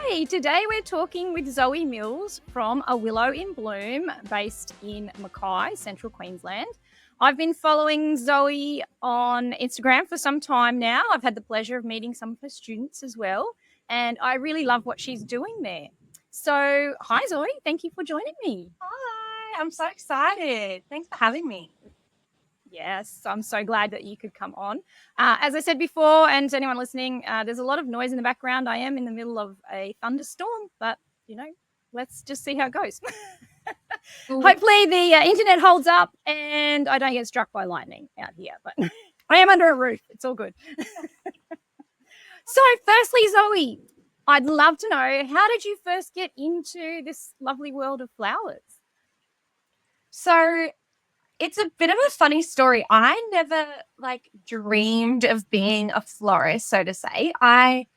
Hi, today we're talking with Zoey Mills from A Willow in Bloom, based in Mackay, Central Queensland. I've been following Zoey on Instagram for some time now. I've had the pleasure of meeting some of her students as well, and I really love what she's doing there. So, hi Zoey, thank you for joining me. Hi, I'm so excited. Thanks for having me. Yes, I'm so glad that you could come on. As I said before, and to anyone listening, there's a lot of noise in the background. I am in the middle of a thunderstorm, but let's just see how it goes. Hopefully, the internet holds up and I don't get struck by lightning out here. But I am under a roof. It's all good. So, firstly, Zoey, I'd love to know, how did you first get into this lovely world of flowers? So it's a bit of a funny story. I never dreamed of being a florist, so to say. I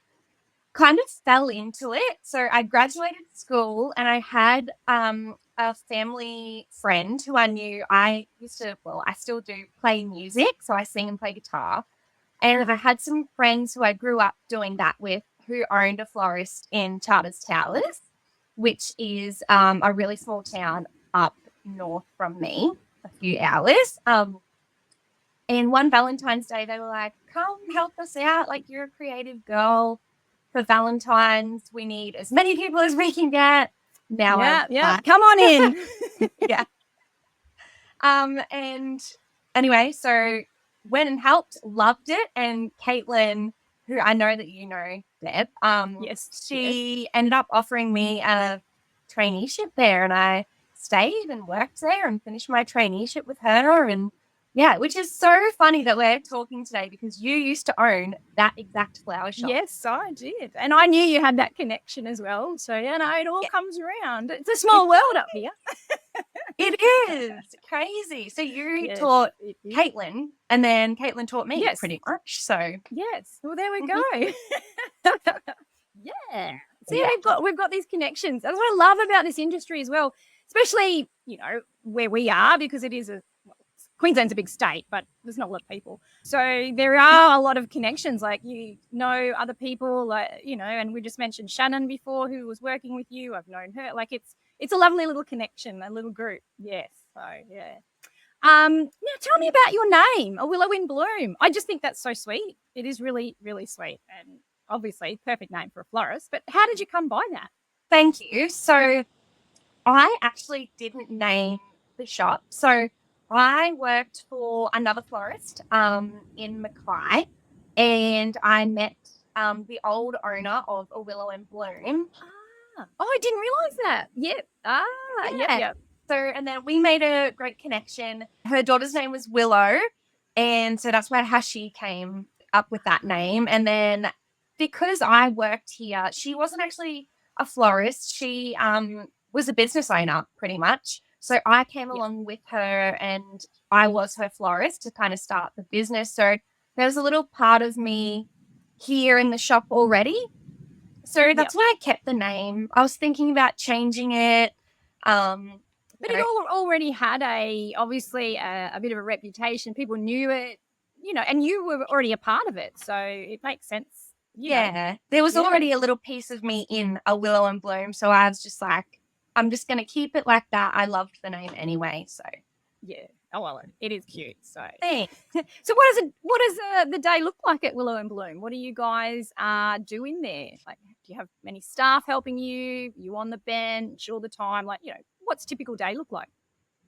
kind of fell into it. So I graduated school and I had a family friend who I knew. I still do play music. So I sing and play guitar. And I had some friends who I grew up doing that with who owned a florist in Charters Towers, which is a really small town up north from me, a few hours. And one Valentine's Day, they were like, come help us out. Like, you're a creative girl. For Valentine's, we need as many people as we can get. Now, come on in. Yeah. And anyway, so went and helped, loved it. And Caitlin, who I know that you know, Deb, she ended up offering me a traineeship there, and I stayed and worked there and finished my traineeship with her. And yeah, which is so funny that we're talking today because you used to own that exact flower shop. Yes, I did. And I knew you had that connection as well. So, it all comes around. It's a small world up here. It is crazy. So you taught Caitlin, and then Caitlin taught me pretty much. So yes. Well, there we go. Yeah. See, we've got these connections. That's what I love about this industry as well, especially, where we are, because it is Queensland's a big state, but there's not a lot of people. So there are a lot of connections, like, other people, and we just mentioned Shannon before, who was working with you. I've known her. Like, it's a lovely little connection, a little group. Yes. So, yeah. Now tell me about your name, A Willow in Bloom. I just think that's so sweet. It is really, really sweet. And obviously perfect name for a florist, but how did you come by that? Thank you. So I actually didn't name the shop. So I worked for another florist in Mackay, and I met the old owner of A Willow in Bloom. Oh, I didn't realize that. Yep. Yep. So, and then we made a great connection. Her daughter's name was Willow, and so that's how she came up with that name. And then because I worked here, she wasn't actually a florist. She was a business owner pretty much. So I came along with her, and I was her florist to kind of start the business. So there's a little part of me here in the shop already. So that's why I kept the name. I was thinking about changing it. But it already had obviously a bit of a reputation. People knew it, and you were already a part of it. So it makes sense. There was already a little piece of me in A Willow and Bloom. So I was just like, I'm just going to keep it like that. I loved the name anyway. So yeah. Oh, well, it is cute. So thanks. So what does the day look like at Willow and Bloom? What do you guys do in there? Like, do you have many staff helping you? You on the bench all the time? Like, what's a typical day look like?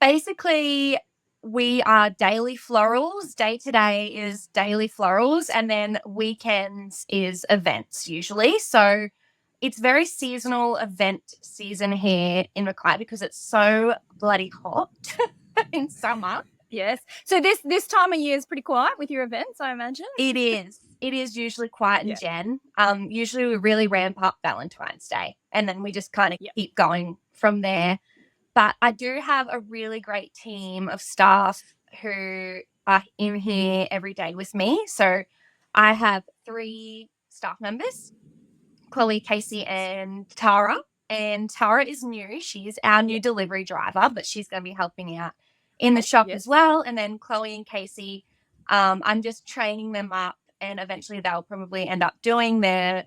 Basically, we are daily florals. Day to day is daily florals, and then weekends is events usually. So it's very seasonal event season here in Mackay because it's so bloody hot in summer. Yes. So this time of year is pretty quiet with your events, I imagine. It is. It is usually quiet in Jan. Usually we really ramp up Valentine's Day, and then we just kind of keep going from there. But I do have a really great team of staff who are in here every day with me. So I have 3 staff members, Chloe, Casey, and Tara. And Tara is new. She's our new delivery driver, but she's going to be helping out in the shop as well. And then Chloe and Casey, I'm just training them up, and eventually they'll probably end up doing their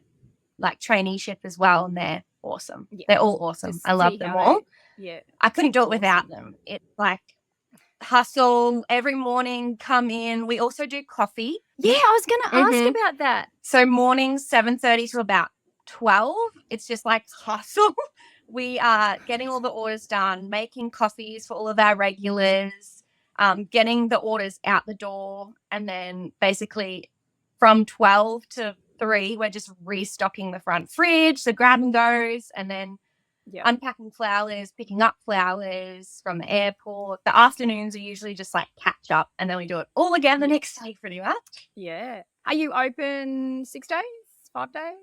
like traineeship as well, and they're awesome. Yeah. They're all awesome. Just I love see them how all. yeah. I couldn't do it Awesome. without them. It's like hustle every morning, come in. We also do coffee. Yeah, I was going to ask about that. So mornings 7:30 to about 12. It's just like hustle. We are getting all the orders done, making coffees for all of our regulars, getting the orders out the door, and then basically from 12 to 3, we're just restocking the front fridge, so grab and goes, and then unpacking flowers, picking up flowers from the airport. The afternoons are usually just like catch up, and then we do it all again the next day pretty much. Yeah. Are you open 6 days, 5 days?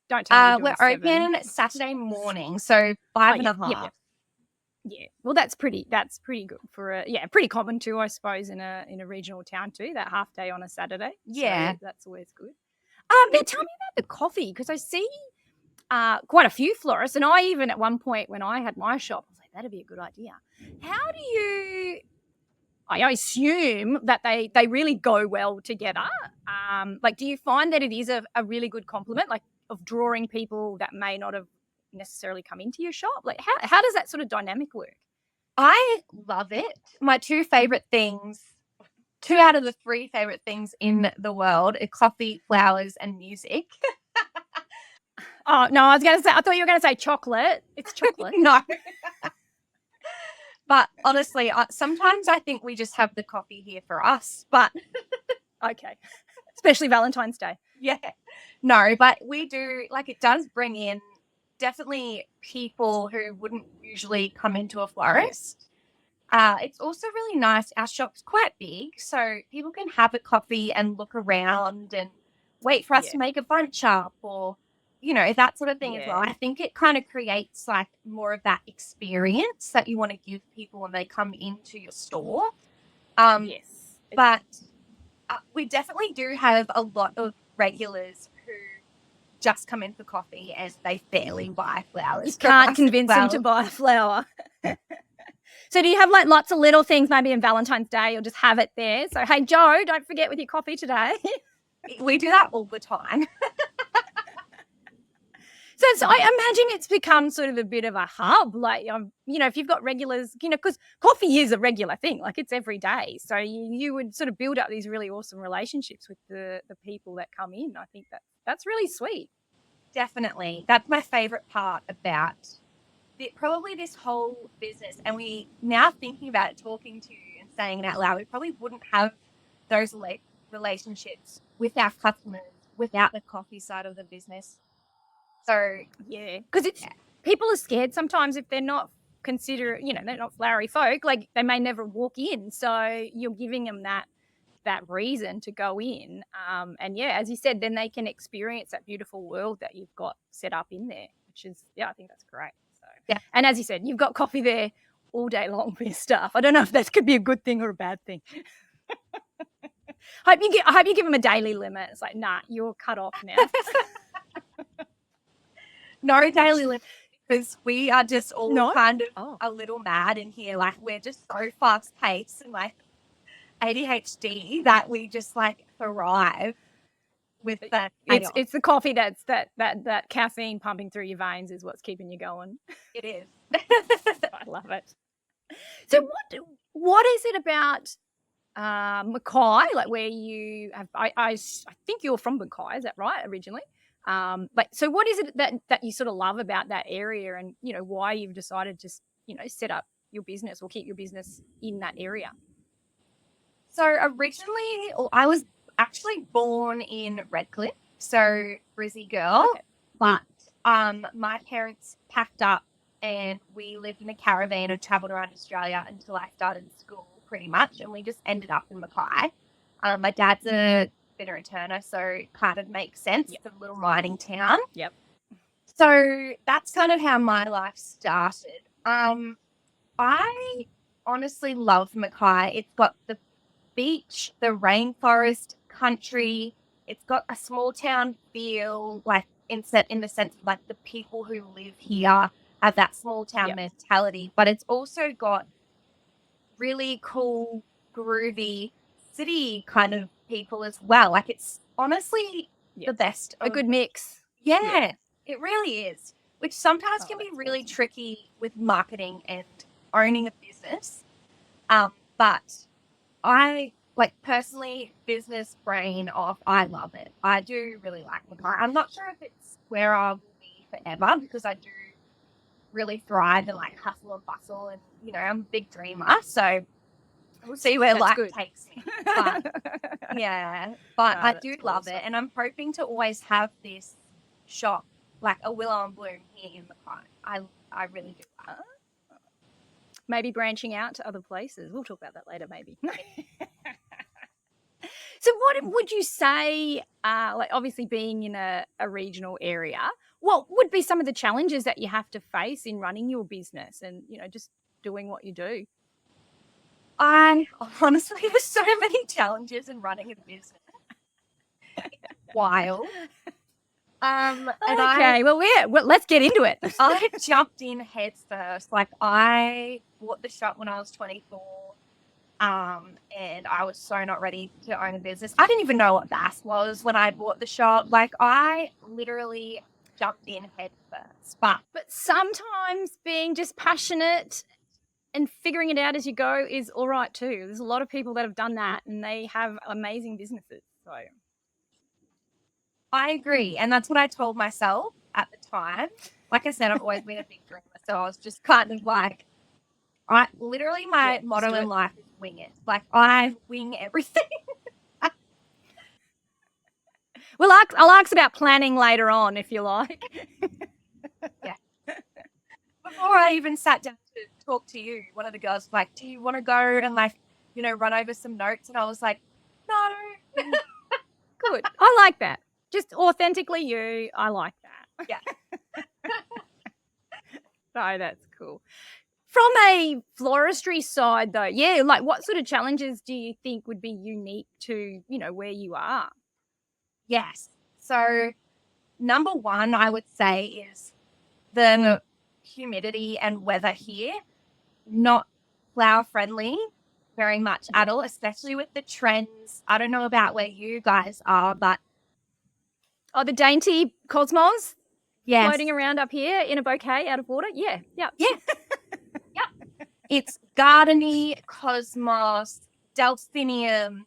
Don't tell me we're 7. open Saturday morning, so 5.5. Yeah. Well, that's pretty good for pretty common too, I suppose, in a regional town too, that half day on a Saturday. Yeah. So that's always good. Now tell me about the coffee, because I see quite a few florists, and I even at one point when I had my shop, I was like, that'd be a good idea. How do you I assume that they really go well together. Like, do you find that it is a really good complement, like of drawing people that may not have necessarily come into your shop? Like, how does that sort of dynamic work? I love it. My 2 favorite things, 2 out of the 3 favorite things in the world are coffee, flowers, and music. Oh, no, I thought you were going to say chocolate. It's chocolate. No. But honestly, sometimes I think we just have the coffee here for us. But okay. Especially Valentine's Day. Yeah. No, but we do, like, it does bring in definitely people who wouldn't usually come into a florist. It's also really nice. Our shop's quite big, so people can have a coffee and look around and wait for us to make a bunch up, or, that sort of thing as well. I think it kind of creates like more of that experience that you want to give people when they come into your store. Yes. But we definitely do have a lot of regulars who just come in for coffee and they barely buy flowers. You can't convince them to buy a flower. So do you have like lots of little things maybe on Valentine's Day, or just have it there? So, hey, Joe, don't forget with your coffee today. We do that all the time. So I imagine it's become sort of a bit of a hub, like, if you've got regulars, because coffee is a regular thing, like it's every day. So you would sort of build up these really awesome relationships with the people that come in. I think that's really sweet. Definitely. That's my favorite part about probably this whole business. And we now thinking about it, talking to you and saying it out loud, we probably wouldn't have those relationships with our customers without the coffee side of the business. So yeah, because people are scared sometimes if they're not they're not flowery folk, like they may never walk in. So you're giving them that reason to go in. And as you said, then they can experience that beautiful world that you've got set up in there, which is, I think that's great. So, yeah. And as you said, you've got coffee there all day long for your staff. I don't know if that could be a good thing or a bad thing. I hope you give them a daily limit. It's like, nah, you're cut off now. No daily limit, because we are just all kind of a little mad in here. Like, we're just so fast paced and like ADHD that we just like thrive with that. It's the coffee that's that caffeine pumping through your veins is what's keeping you going. It is. I love it. So what is it about Mackay, like where you have? I think you're from Mackay, is that right, originally? So what is it that you sort of love about that area, and why you've decided to set up your business or keep your business in that area? So originally, I was actually born in Redcliffe, so Brizzy girl. Okay. But my parents packed up and we lived in a caravan and travelled around Australia until I started school, pretty much, and we just ended up in Mackay. My dad's a fitter and turner, so it kind of makes sense. Yep. It's a little mining town. Yep. So that's kind of how my life started. I honestly love Mackay. It's got the beach, the rainforest, country. It's got a small town feel, like in the sense of like the people who live here have that small town mentality, but it's also got really cool, groovy city kind of people as well. Like, it's honestly the best. A good mix. Yeah. It really is, which sometimes Oh, can be that's really awesome. tricky with marketing and owning a business. But I like personally business brain off. I love it. I do really like Mackay. I'm not sure if it's where I will be forever because I do really thrive in like hustle and bustle and I'm a big dreamer. So we'll see where That's life good. takes me. But yeah, but I That's do love it. awesome. And I'm hoping to always have this shop like a Willow and Bloom here in Mackay. I really do like it. Maybe branching out to other places. We'll talk about that later, maybe. So, what would you say, like obviously being in a regional area, what would be some of the challenges that you have to face in running your business and, just doing what you do? I honestly, there's so many challenges in running a business. It's wild. Okay, well, let's get into it. I jumped in head first. Like I bought the shop when I was 24. And I was so not ready to own a business. I didn't even know what BAS was when I bought the shop. Like I literally jumped in head first. But sometimes being just passionate and figuring it out as you go is all right too. There's a lot of people that have done that and they have amazing businesses. So I agree. And that's what I told myself at the time. Like I said, I've always been a big dreamer. So I was just kind of like, my motto in life is wing it. Like I wing everything. well, I'll ask about planning later on if you like. Yeah. Before I even sat down to talk to you, one of the girls was like, do you want to go and like, run over some notes? And I was like, no. Good. I like that. Just authentically you. I like that. Yeah. No, that's cool. From a floristry side though, yeah, like what sort of challenges do you think would be unique to, where you are? Yes. So number one, I would say is the humidity and weather here, not flower friendly, very much at all, especially with the trends. I don't know about where you guys are, but Oh, the dainty cosmos yes. floating around up here in a bouquet out of water. Yeah. Yeah. Yep. It's gardeny, cosmos, delphinium,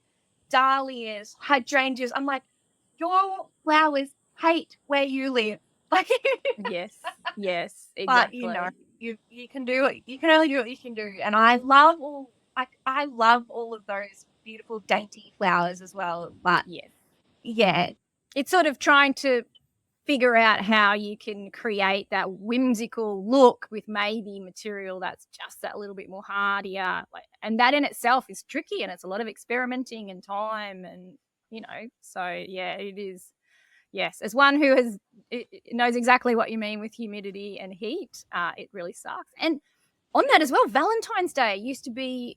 dahlias, hydrangeas. I'm like, your flowers hate where you live. Like yes, exactly. But you can do it. You can only do what you can do. And I love all of those beautiful dainty flowers as well. But yes, yeah, it's sort of trying to figure out how you can create that whimsical look with maybe material that's just that little bit more hardier. And that in itself is tricky and it's a lot of experimenting and time and, so yeah, it is. Yes, as one who knows exactly what you mean with humidity and heat, it really sucks. And on that as well, Valentine's Day used to be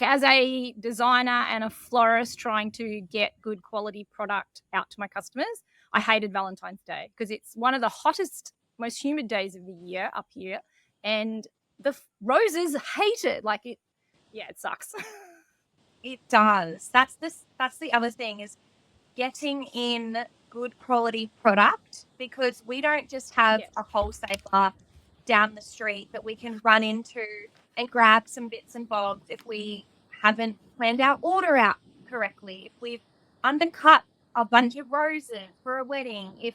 as a designer and a florist trying to get good quality product out to my customers. I hated Valentine's Day because it's one of the hottest, most humid days of the year up here, and the roses hate it. It sucks. it does. That's the other thing is getting in good quality product because we don't just have a wholesaler down the street that we can run into and grab some bits and bobs if we haven't planned our order out correctly, if we've undercut a bunch of roses for a wedding, if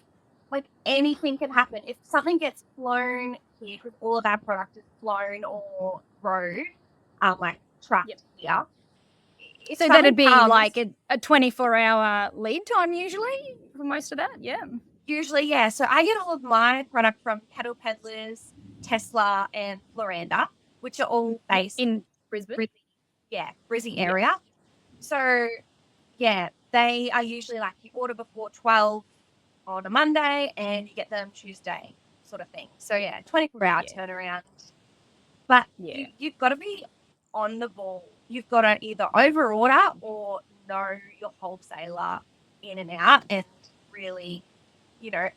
anything can happen. If something gets flown here, because all of our product is flown or road, trapped here. So that'd be like a 24-hour lead time usually for most of that, yeah. Usually, yeah. So I get all of my product from Petal Peddlers, Tesla, and Floranda, which are all based in Brisbane. Brizzy area. So, yeah, they are usually like you order before 12 on a Monday and you get them Tuesday sort of thing. So, 24-hour turnaround. But you've got to be on the ball. You've got to either over-order or know your wholesaler in and out and really,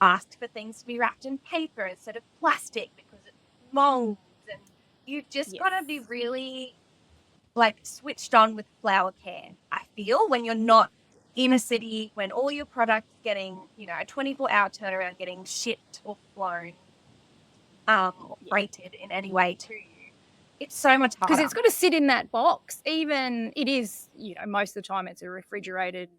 ask for things to be wrapped in paper instead of plastic because it molds. And you've just got to be really, switched on with flower care, I feel, when you're not in a city when all your products getting, a 24-hour turnaround, getting shipped or flown, or freighted in any way to you. It's so much harder. Because it's got to sit in that box. Even it is, most of the time it's a refrigerated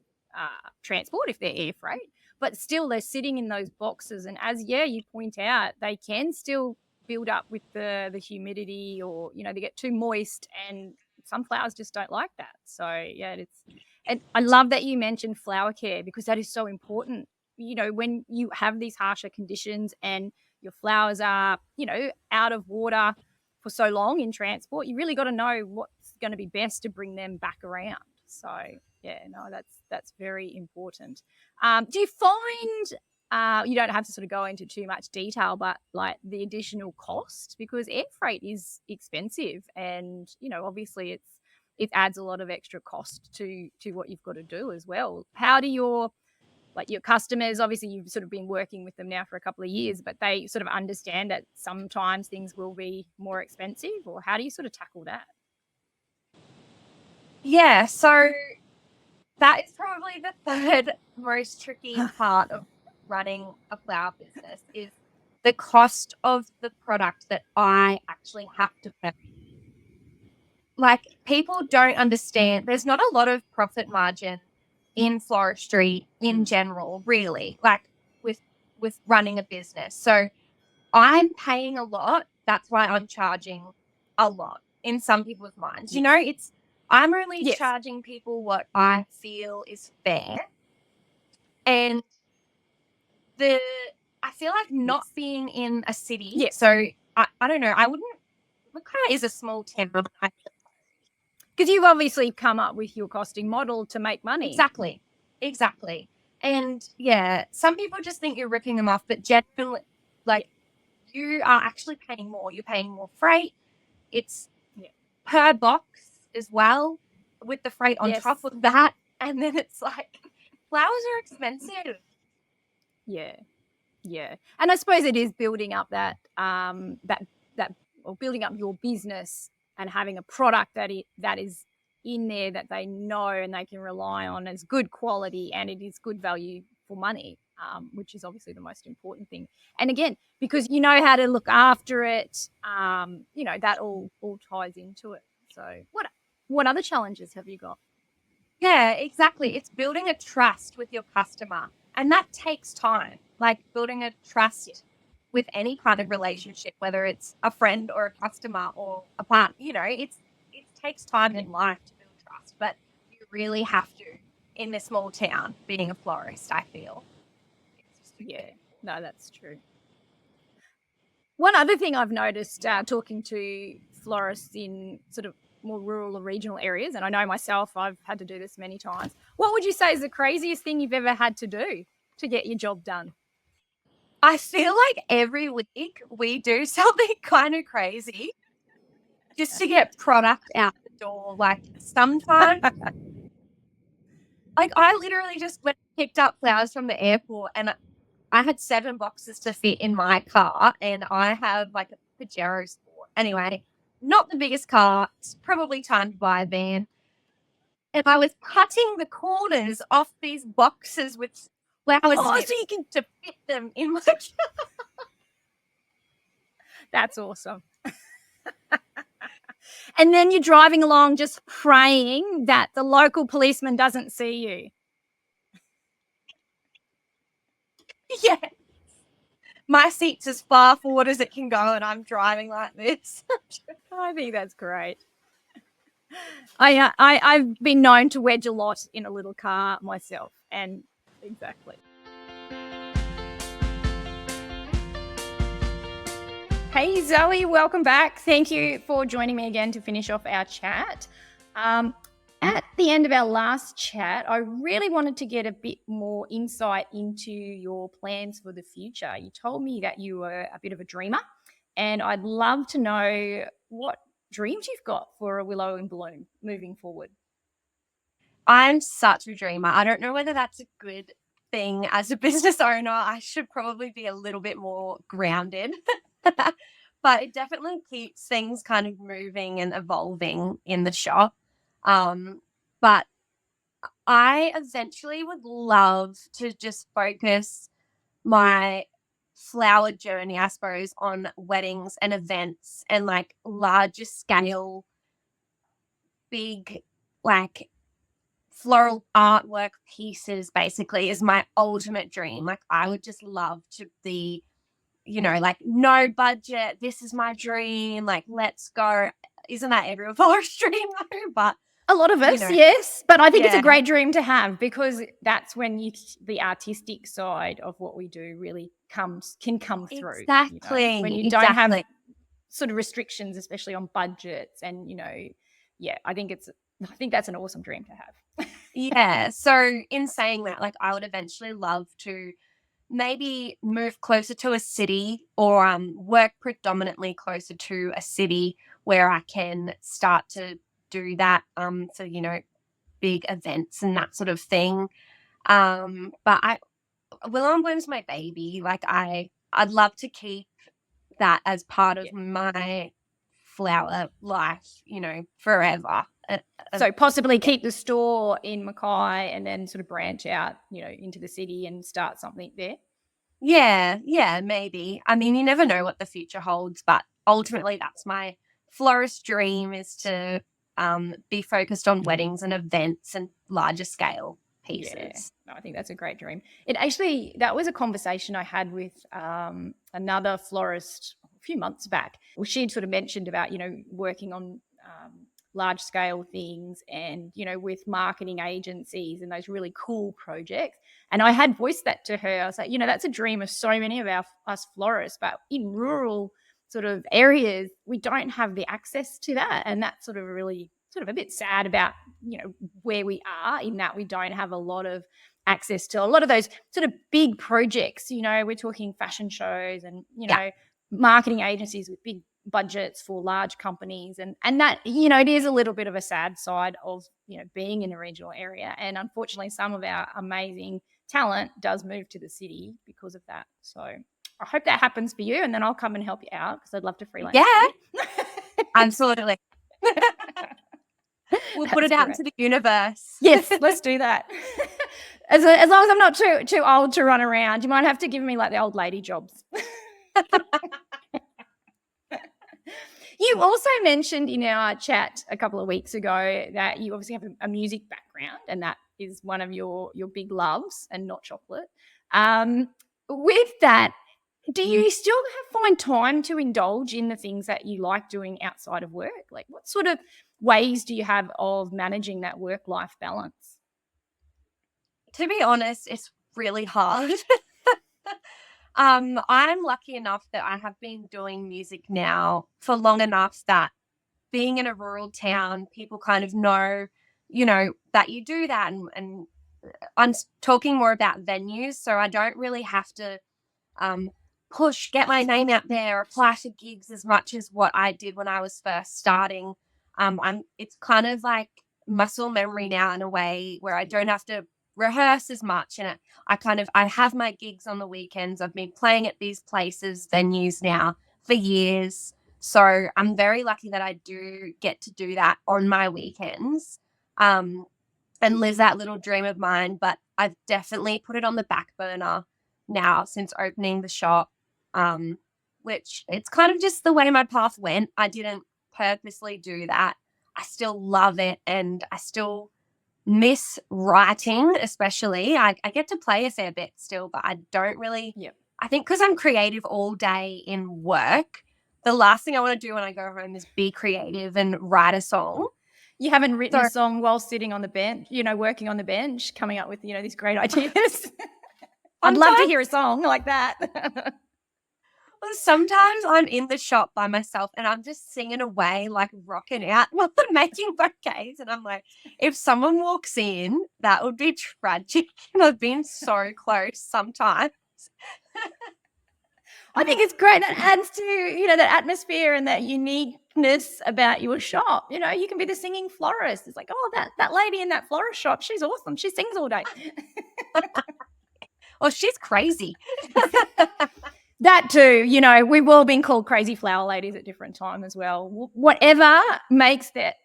transport if they're air freight, but still they're sitting in those boxes. And as you point out, they can still build up with the humidity, or they get too moist, and some flowers just don't like that. So and I love that you mentioned flower care, because that is so important. When you have these harsher conditions and your flowers are out of water for so long in transport, you really got to know what's going to be best to bring them back around. So that's very important. Do you find you don't have to sort of go into too much detail, but like the additional cost, because air freight is expensive, and obviously it adds a lot of extra cost to what you've got to do as well. How do your customers, obviously you've sort of been working with them now for a couple of years, but they sort of understand that sometimes things will be more expensive, or how do you sort of tackle that? Yeah, so that is probably the third most tricky part of running a flower business, is the cost of the product that I actually have to pay. Like, people don't understand. There's not a lot of profit margin in floristry in general, really, like with running a business. So I'm paying a lot. That's why I'm charging a lot in some people's minds. I'm only charging people what I feel is fair. And I feel like not being in a city. Yes. So I don't know. Mackay is a small town. Because you've obviously come up with your costing model to make money. Exactly. And some people just think you're ripping them off, but generally, you are actually paying more. You're paying more freight. It's per box as well, with the freight on top of that. And then it's like, flowers are expensive. Yeah. And I suppose it is building up that or building up your business and having a product that is in there that they know and they can rely on as good quality, and it is good value for money, which is obviously the most important thing. And again, because you know how to look after it, that all ties into it. So what other challenges have you got? Yeah, exactly. It's building a trust with your customer, and that takes time. Like, building a trust with any kind of relationship, whether it's a friend or a customer or a partner, it takes time in life to build trust, but you really have to in a small town being a florist, I feel. No, that's true. One other thing I've noticed talking to florists in sort of more rural or regional areas, and I know myself, I've had to do this many times. What would you say is the craziest thing you've ever had to do to get your job done? I feel like every week we do something kind of crazy just to get product out the door. Like, sometimes, I literally just went and picked up flowers from the airport, and I had 7 boxes to fit in my car, and I have like a Pajero Sport. Anyway, not the biggest car. It's probably time to buy a van. And I was cutting the corners off these boxes with flowers so you can to fit them in my car. That's awesome. And then you're driving along just praying that the local policeman doesn't see you. Yeah. My seat's as far forward as it can go, and I'm driving like this. I think that's great. I've been known to wedge a lot in a little car myself, and exactly. Hey Zoe, welcome back. Thank you for joining me again to finish off our chat. At the end of our last chat, I really wanted to get a bit more insight into your plans for the future. You told me that you were a bit of a dreamer, and I'd love to know what dreams you've got for A Willow in Bloom moving forward. I'm such a dreamer. I don't know whether that's a good thing as a business owner. I should probably be a little bit more grounded. But it definitely keeps things kind of moving and evolving in the shop. But I eventually would love to just focus my flower journey, I suppose, on weddings and events and like larger scale, big, like floral artwork pieces, basically, is my ultimate dream. Like, I would just love to be, like, no budget. This is my dream. Like, let's go. Isn't that every florist dream though? But A lot of us, yes, but I think it's a yeah, great dream to have, because that's when the artistic side of what we do really can come through. exactly. When you don't have sort of restrictions, especially on budgets, and I think that's an awesome dream to have. Yeah. So in saying that, like, I would eventually love to maybe move closer to a city, or work predominantly closer to a city where I can start to do that. So, big events and that sort of thing. But Willow and Bloom's my baby. Like, I'd love to keep that as part of my flower life, forever. So possibly keep the store in Mackay and then sort of branch out, into the city and start something there. Yeah, maybe. I mean, you never know what the future holds, but ultimately that's my florist dream, is to be focused on weddings and events and larger scale pieces. Yeah, no, I think that's a great dream. That was a conversation I had with another florist a few months back. Well, she'd sort of mentioned about, working on large scale things and, with marketing agencies and those really cool projects. And I had voiced that to her. I was like, that's a dream of so many of us florists, but in rural sort of areas, we don't have the access to that. And that's sort of really sort of a bit sad about, where we are, in that we don't have a lot of access to a lot of those sort of big projects. We're talking fashion shows and, marketing agencies with big budgets for large companies, and that, it is a little bit of a sad side of, being in a regional area. And unfortunately, some of our amazing talent does move to the city because of that. So I hope that happens for you, and then I'll come and help you out, because I'd love to freelance. Yeah, absolutely. We'll put it out into the universe. Yes, let's do that. As long as I'm not too old to run around, you might have to give me like the old lady jobs. You also mentioned in our chat a couple of weeks ago that you obviously have a music background, and that is one of your big loves, and not chocolate. With that, do you still find time to indulge in the things that you like doing outside of work? Like, what sort of ways do you have of managing that work-life balance? To be honest, it's really hard. I'm lucky enough that I have been doing music now for long enough that, being in a rural town, people kind of know, that you do that. And I'm talking more about venues, so I don't really have to get my name out there, apply to gigs as much as what I did when I was first starting. It's kind of like muscle memory now, in a way where I don't have to rehearse as much, and I have my gigs on the weekends. I've been playing at these places, venues now for years, so I'm very lucky that I do get to do that on my weekends, and live that little dream of mine. But I've definitely put it on the back burner now since opening the shop, which it's kind of just the way my path went. I didn't purposely do that. I still love it, and I still miss writing, especially. I get to play a fair bit still, but I don't really. Yep. I think because I'm creative all day in work, the last thing I want to do when I go home is be creative and write a song. You haven't written a song while sitting on the bench, working on the bench, coming up with, these great ideas. I'd love to hear a song like that. Sometimes I'm in the shop by myself and I'm just singing away, like rocking out while I'm making bouquets. And I'm like, if someone walks in, that would be tragic. And I've been so close sometimes. I think it's great. That adds to, that atmosphere and that uniqueness about your shop. You can be the singing florist. It's like, oh, that lady in that florist shop, she's awesome. She sings all day. Oh, she's crazy. That too, we've all been called crazy flower ladies at different time as well. Whatever makes that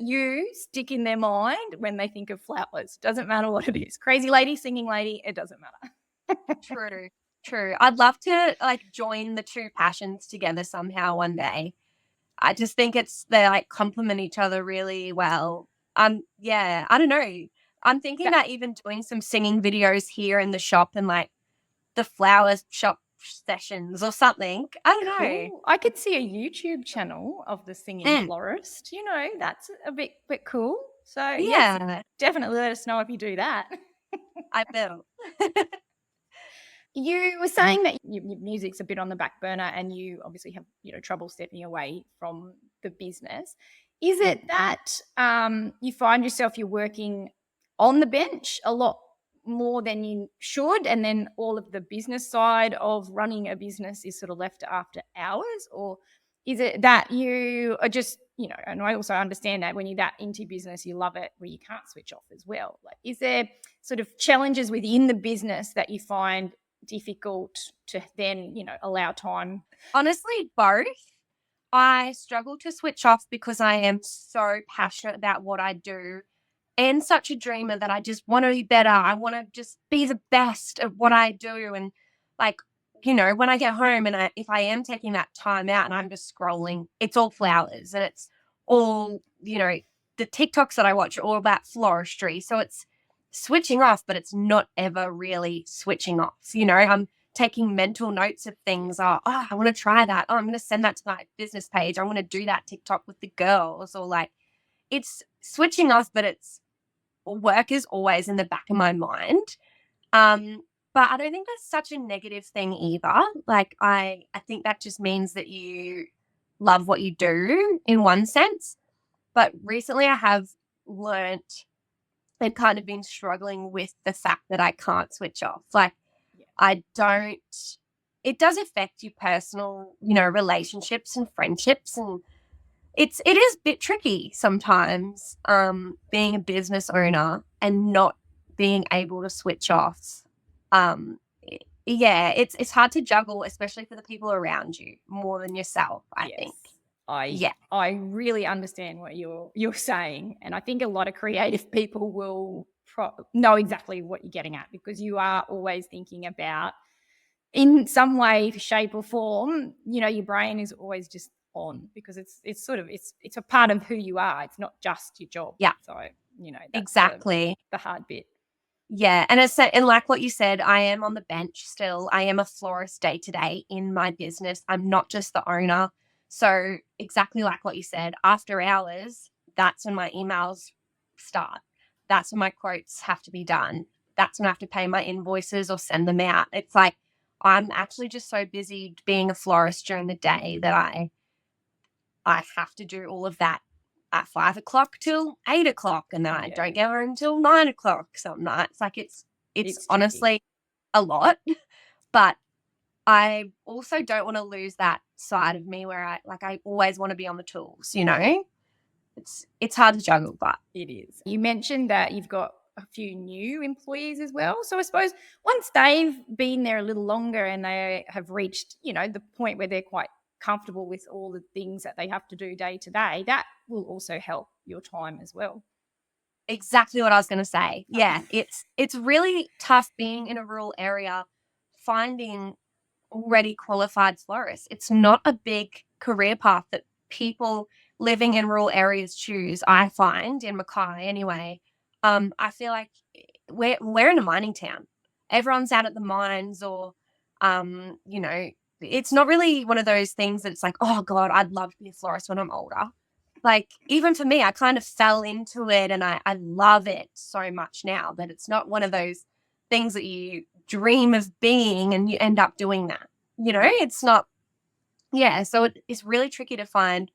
you stick in their mind when they think of flowers. Doesn't matter what it is. Crazy lady, singing lady, it doesn't matter. True. I'd love to like join the two passions together somehow one day. I just think they like complement each other really well. Yeah, I don't know. I'm thinking that even doing some singing videos here in the shop and like the flower shop sessions or something. I don't know. Cool. I could see a YouTube channel of the singing florist. That's a bit cool. So Yeah. yes, definitely let us know if you do that. I will. You were saying that your music's a bit on the back burner and you obviously have, trouble stepping away from the business. Is it that you find yourself you're working on the bench a lot more than you should, and then all of the business side of running a business is sort of left after hours? Or is it that you are just, and I also understand that when you're that into business, you love it where you can't switch off as well. Like, is there sort of challenges within the business that you find difficult to then, allow time? Honestly, both. I struggle to switch off because I am so passionate about what I do and such a dreamer that I just want to be better. I want to just be the best at what I do. And like, when I get home and if I am taking that time out and I'm just scrolling, it's all flowers and it's all, the TikToks that I watch are all about floristry. So it's switching off, but it's not ever really switching off. I'm taking mental notes of things. I want to try that. I'm going to send that to my business page. I want to do that TikTok with the girls, or like it's switching off, but it's work is always in the back of my mind. But I don't think that's such a negative thing either. Like I think that just means that you love what you do in one sense. But recently I have learnt and kind of been struggling with the fact that I can't switch off. Like it does affect your personal, relationships and friendships, and it is a bit tricky sometimes, being a business owner and not being able to switch off. Yeah, it's hard to juggle, especially for the people around you more than yourself, I think. I really understand what you're saying, and I think a lot of creative people will know exactly what you're getting at, because you are always thinking about, in some way, shape or form, your brain is always just on, because it's sort of it's a part of who you are. It's not just your job. Yeah. So that's exactly the hard bit. Yeah, and like what you said, I am on the bench still. I am a florist day to day in my business. I'm not just the owner. So exactly like what you said, after hours, that's when my emails start. That's when my quotes have to be done. That's when I have to pay my invoices or send them out. It's like I'm actually just so busy being a florist during the day that I have to do all of that at 5 o'clock till 8 o'clock, and then I don't get home until 9 o'clock some nights. Like it's honestly a lot, but I also don't want to lose that side of me where I always want to be on the tools. It's hard to juggle, but it is. You mentioned that you've got a few new employees as well. So I suppose once they've been there a little longer and they have reached, the point where they're quite comfortable with all the things that they have to do day to day, that will also help your time as well. Exactly what I was going to say. Yeah, it's really tough being in a rural area, finding already qualified florists. It's not a big career path that people living in rural areas choose, I find, in Mackay anyway. I feel like we're in a mining town. Everyone's out at the mines, or it's not really one of those things that it's like, oh God, I'd love to be a florist when I'm older. Like, even for me, I kind of fell into it and I love it so much now that it's not one of those things that you dream of being and you end up doing that. It's not. Yeah, so it's really tricky to find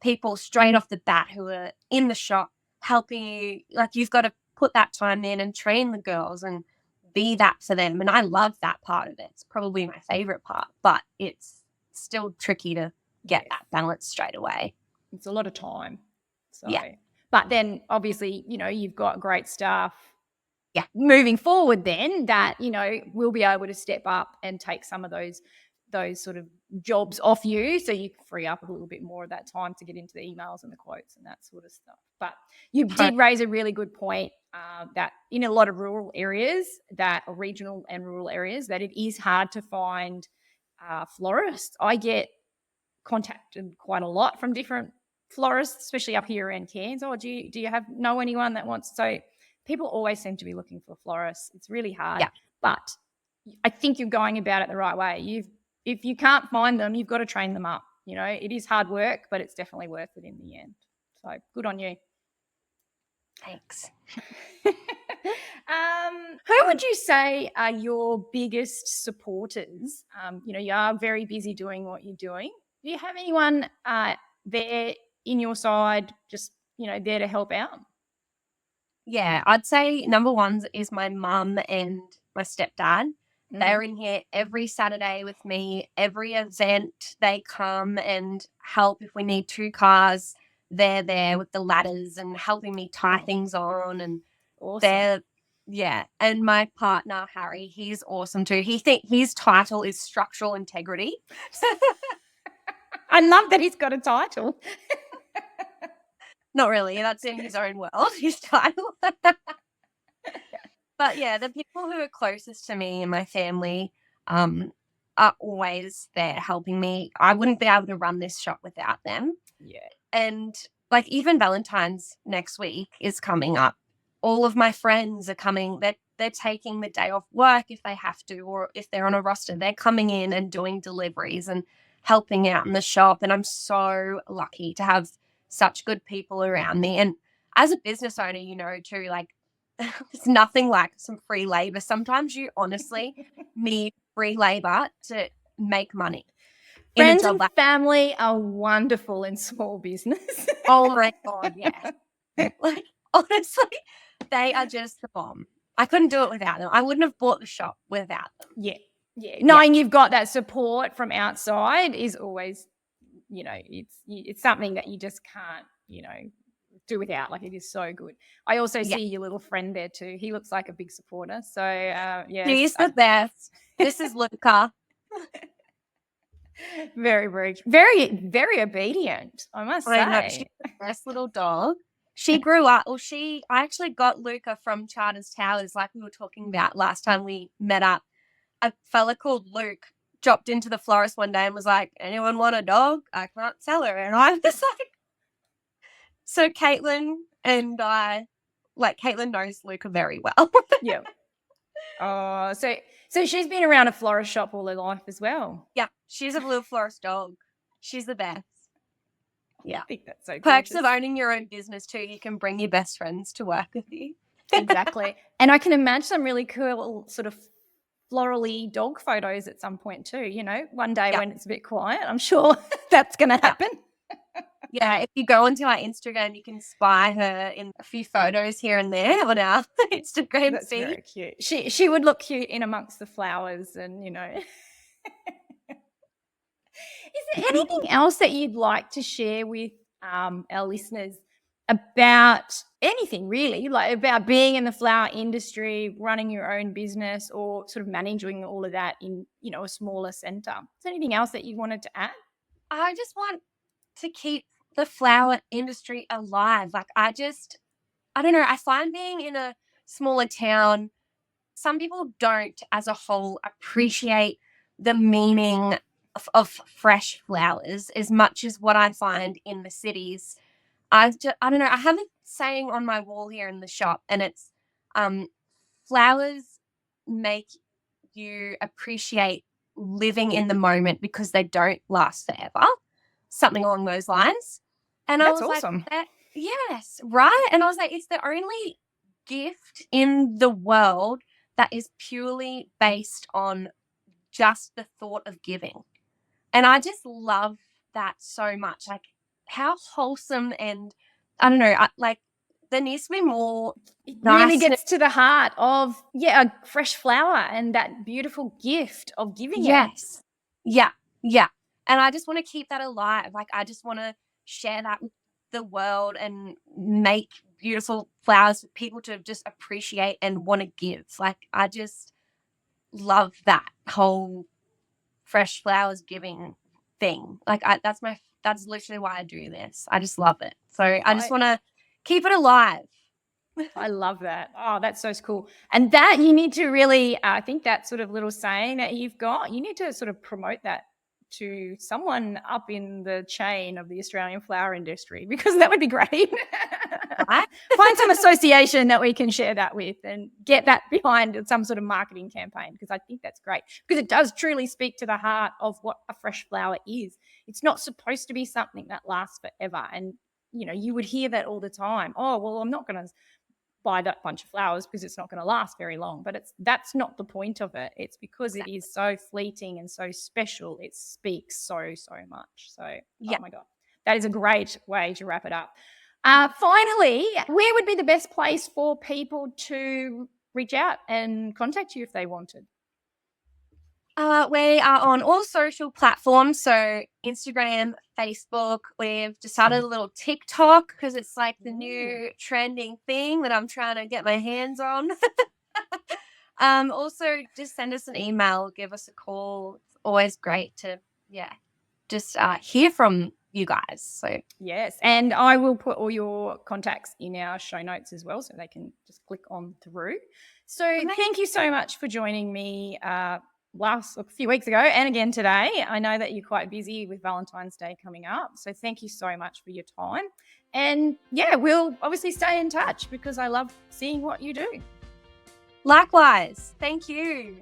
people straight off the bat who are in the shop helping you. Like, you've got to put that time in and train the girls and be that for them. And I love that part of it. It's probably my favorite part, but it's still tricky to get that balance straight away. It's a lot of time. So, yeah. But then obviously, you've got great staff. Yeah. Moving forward then that, we'll be able to step up and take some of those those sort of jobs off you, so you can free up a little bit more of that time to get into the emails and the quotes and that sort of stuff. But you did raise a really good point, that in a lot of rural areas, that are regional and rural areas, that it is hard to find florists. I get contacted quite a lot from different florists, especially up here around Cairns. Oh, do you know anyone that wants? So people always seem to be looking for florists. It's really hard, but I think you're going about it the right way. If you can't find them, you've got to train them up. You know, it is hard work, but it's definitely worth it in the end. So good on you. Thanks. Who would you say are your biggest supporters? You are very busy doing what you're doing. Do you have anyone there in your side, just, there to help out? Yeah, I'd say number one is my mum and my stepdad. They're in here every Saturday with me. Every event, they come and help. If we need 2 cars, they're there with the ladders and helping me tie things on. And awesome. And my partner, Harry, he's awesome too. His title is structural integrity. I love that he's got a title. Not really. That's in his own world, his title. But yeah, the people who are closest to me and my family are always there helping me. I wouldn't be able to run this shop without them. Yeah. And like even Valentine's next week is coming up. All of my friends are coming. They're taking the day off work if they have to, or if they're on a roster, they're coming in and doing deliveries and helping out in the shop. And I'm so lucky to have such good people around me. And as a business owner, too, like it's nothing like some free labor. Sometimes you honestly need free labor to make money. Friends and family are wonderful in small business. Oh my God, yeah. Like, honestly, they are just the bomb. I couldn't do it without them. I wouldn't have bought the shop without them. Yeah. Knowing you've got that support from outside is always, it's something that you just can't, do without. Like, it is so good. I also see your little friend there too. He looks like a big supporter. So he's the best. This is Luca. Very, very, very, very obedient, I must say. Know, she's the best little dog. She grew up. Well, I actually got Luca from Charters Towers, like we were talking about last time we met up. A fella called Luke dropped into the florist one day and was like, "Anyone want a dog? I can't sell her." And I was like, so Caitlin and I, like, Caitlin knows Luca very well. Yeah. Oh, so she's been around a florist shop all her life as well. Yeah, she's a little florist dog. She's the best. Yeah. I think that's so good. Perks of owning your own business too. You can bring your best friends to work with you. Exactly. And I can imagine some really cool sort of florally dog photos at some point too, one day when it's a bit quiet. I'm sure that's going to happen. Yeah, if you go onto our Instagram, you can spy her in a few photos here and there on our Instagram That's feed. Very cute. She would look cute in amongst the flowers and, Is there anything else that you'd like to share with our listeners about anything really, like about being in the flower industry, running your own business, or sort of managing all of that in, a smaller centre? Is there anything else that you wanted to add? I just want to keep the flower industry alive. Like, I don't know, I find being in a smaller town, some people don't as a whole appreciate the meaning of fresh flowers as much as what I find in the cities. I don't know, I have a saying on my wall here in the shop, and it's flowers make you appreciate living in the moment because they don't last forever. Something along those lines. And that's I was awesome. like, yes, right? And I was like, it's the only gift in the world that is purely based on just the thought of giving. And I just love that so much. Like, how wholesome, and I don't know, there needs to be more. It really gets to the heart of, a fresh flower and that beautiful gift of giving it. Yes. Yeah. And I just want to keep that alive. Like, I just want to share that with the world and make beautiful flowers for people to just appreciate and want to give. Like, I just love that whole fresh flowers giving thing. Like that's literally why I do this. I just love it. So I just want to keep it alive. I love that. Oh, that's so cool. And that you need to really, I think that sort of little saying that you've got, you need to sort of promote that to someone up in the chain of the Australian flower industry, because that would be great. Right? Find some association that we can share that with and get that behind some sort of marketing campaign, because I think that's great, because it does truly speak to the heart of what a fresh flower is. It's not supposed to be something that lasts forever. And, you know, you would hear that all the time. Oh, well, I'm not going to buy that bunch of flowers because it's not going to last very long. But that's not the point of it. It's because it is so fleeting and so special. It speaks so much. So, Yeah. Oh my God, that is a great way to wrap it up. Finally, where would be the best place for people to reach out and contact you if they wanted? We are on all social platforms, so Instagram, Facebook. We've just started a little TikTok because it's like the new trending thing that I'm trying to get my hands on. Also, just send us an email, give us a call. It's always great to, just hear from you guys. So yes, and I will put all your contacts in our show notes as well, so they can just click on through. So thank you so much for joining me a few weeks ago and again today. I know that you're quite busy with Valentine's Day coming up, so thank you so much for your time. And we'll obviously stay in touch because I love seeing what you do. Likewise, thank you.